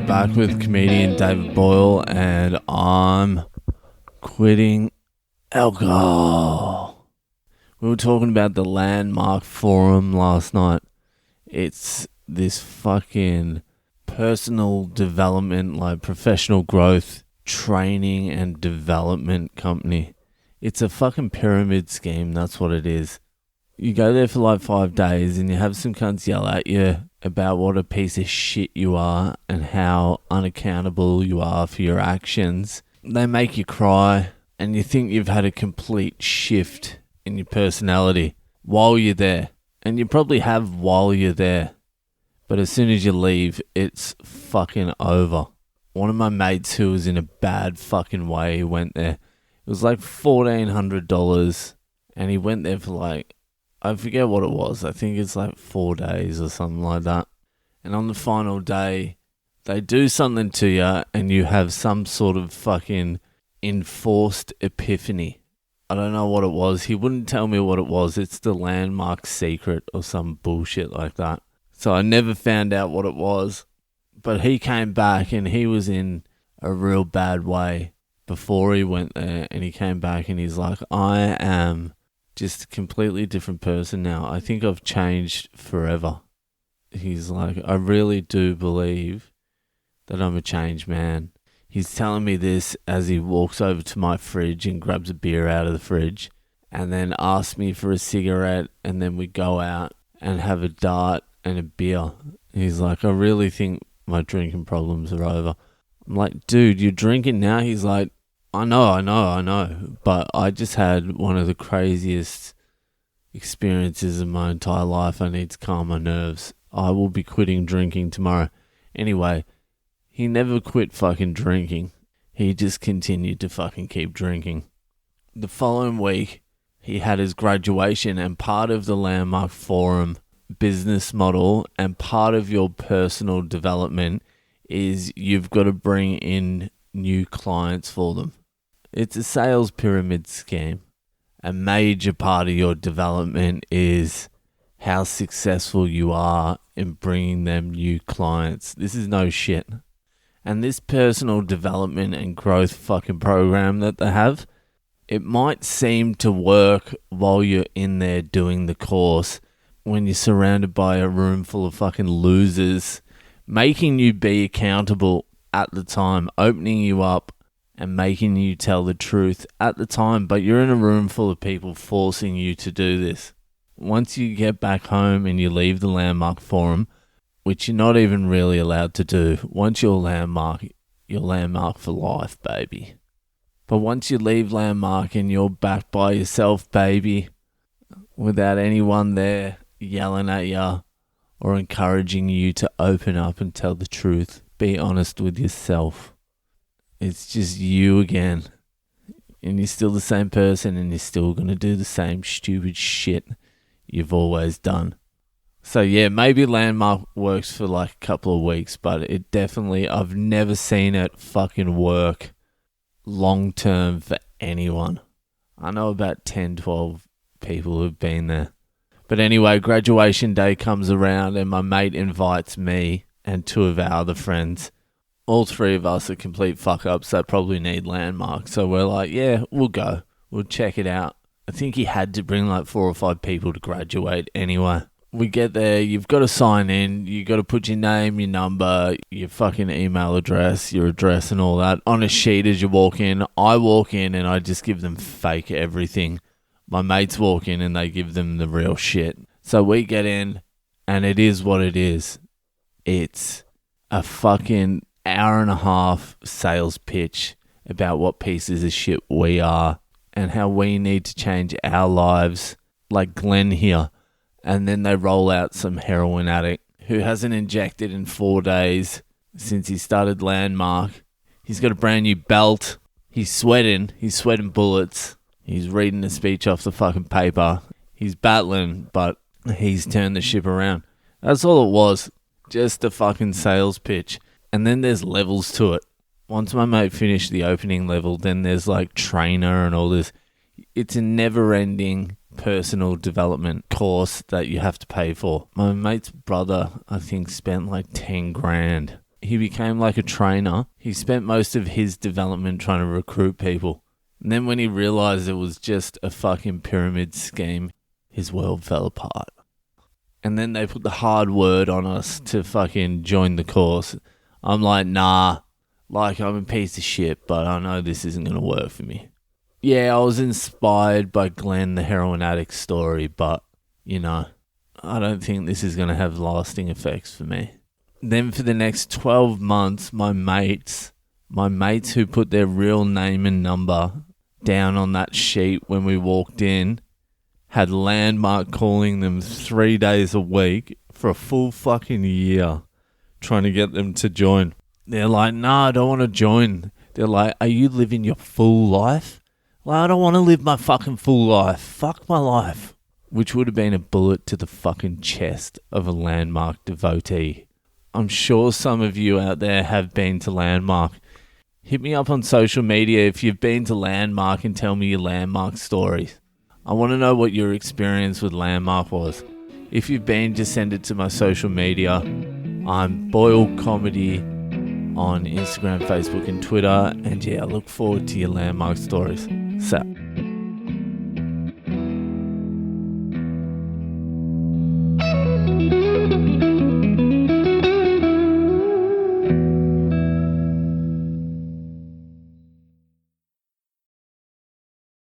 back with comedian David Boyle, and I'm quitting alcohol. We were talking about the Landmark Forum last night. It's this fucking personal development, like professional growth, training and development company. It's a fucking pyramid scheme, that's what it is. You go there for like 5 days and you have some cunts yell at you about what a piece of shit you are and how unaccountable you are for your actions. They make you cry and you think you've had a complete shift in your personality while you're there. And you probably have while you're there. But as soon as you leave, it's fucking over. One of my mates who was in a bad fucking way went there. It was like $1,400 and he went there for like, I forget what it was. I think it's like 4 days or something like that. And on the final day, they do something to you and you have some sort of fucking enforced epiphany. I don't know what it was. He wouldn't tell me what it was. It's the Landmark secret or some bullshit like that. So I never found out what it was. But he came back and he was in a real bad way before he went there. And he came back and he's like, I am just a completely different person now. I think I've changed forever. He's like, I really do believe that I'm a changed man. He's telling me this as he walks over to my fridge and grabs a beer out of the fridge and then asks me for a cigarette, and then we go out and have a dart and a beer. He's like, I really think my drinking problems are over. I'm like, dude, you're drinking now? He's like, I know, but I just had one of the craziest experiences of my entire life. I need to calm my nerves. I will be quitting drinking tomorrow. Anyway, he never quit fucking drinking. He just continued to fucking keep drinking. The following week, he had his graduation, and part of the Landmark Forum business model and part of your personal development is you've got to bring in new clients for them. It's a sales pyramid scheme. A major part of your development is how successful you are in bringing them new clients. This is no shit. And this personal development and growth fucking program that they have, it might seem to work while you're in there doing the course when you're surrounded by a room full of fucking losers, making you be accountable at the time, opening you up and making you tell the truth at the time, but you're in a room full of people forcing you to do this. Once you get back home and you leave the Landmark Forum, which you're not even really allowed to do, once you're Landmark for life, baby. But once you leave Landmark and you're back by yourself, baby, without anyone there yelling at you or encouraging you to open up and tell the truth, be honest with yourself. It's just you again. And you're still the same person and you're still going to do the same stupid shit you've always done. So yeah, maybe Landmark works for like a couple of weeks, but it definitely, I've never seen it fucking work long term for anyone. I know about 10, 12 people who've been there. But anyway, graduation day comes around and my mate invites me and 2 of our other friends. All 3 of us are complete fuck-ups that probably need Landmark. So we're like, yeah, we'll go. We'll check it out. I think he had to bring like 4 or 5 people to graduate anyway. We get there, you've got to sign in, you got to put your name, your number, your fucking email address, your address and all that on a sheet as you walk in. I walk in and I just give them fake everything. My mates walk in and they give them the real shit. So we get in and it is what it is. It's a fucking hour and a half sales pitch about what pieces of shit we are and how we need to change our lives, like Glenn here. And then they roll out some heroin addict who hasn't injected in 4 days since he started Landmark. He's got a brand new belt. He's sweating bullets. He's reading a speech off the fucking paper. He's battling, but he's turned the ship around. That's all it was. Just a fucking sales pitch. And then there's levels to it. Once my mate finished the opening level, then there's like trainer and all this. It's a never-ending personal development course that you have to pay for. My mate's brother, I think, spent like 10 grand He became like a trainer. He spent most of his development trying to recruit people. And then when he realized it was just a fucking pyramid scheme, his world fell apart. And then they put the hard word on us to fucking join the course. I'm like, nah, like I'm a piece of shit, but I know this isn't going to work for me. Yeah, I was inspired by Glenn, the heroin addict story, but, you know, I don't think this is going to have lasting effects for me. Then for the next 12 months, my mates who put their real name and number down on that sheet when we walked in, had Landmark calling them 3 days a week for a full fucking year, trying to get them to join. They're like, nah, I don't want to join. They're like, are you living your full life? Like, I don't want to live my fucking full life. Fuck my life. Which would have been a bullet to the fucking chest of a Landmark devotee. I'm sure some of you out there have been to Landmark. Hit me up on social media if you've been to Landmark and tell me your Landmark stories. I want to know what your experience with Landmark was. If you've been, just send it to my social media. I'm Boyle Comedy on Instagram, Facebook and Twitter. And yeah, I look forward to your Landmark stories. So.